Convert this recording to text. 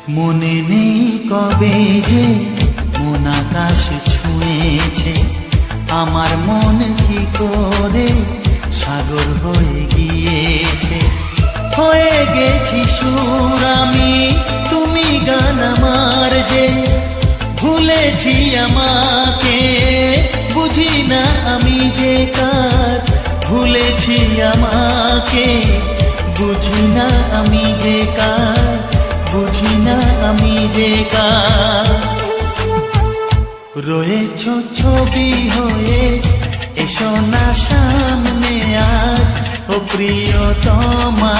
মনে নেই কবে যে মন আকাশ ছুঁয়েছে, আমার মন কি করে সাগর হয়ে গিয়েছে। হয়ে গেছি সুর আমি, তুমি গান আমার যে, ভুলেছি আমাকে বুঝি না আমি যে কার। ভুলেছি আমাকে বুঝি না আমি যে কার, বুঝি না আমি যে কার। রয়েছ ছবি হয়ে এসো না সামনে আজ, ও প্রিয়তমা।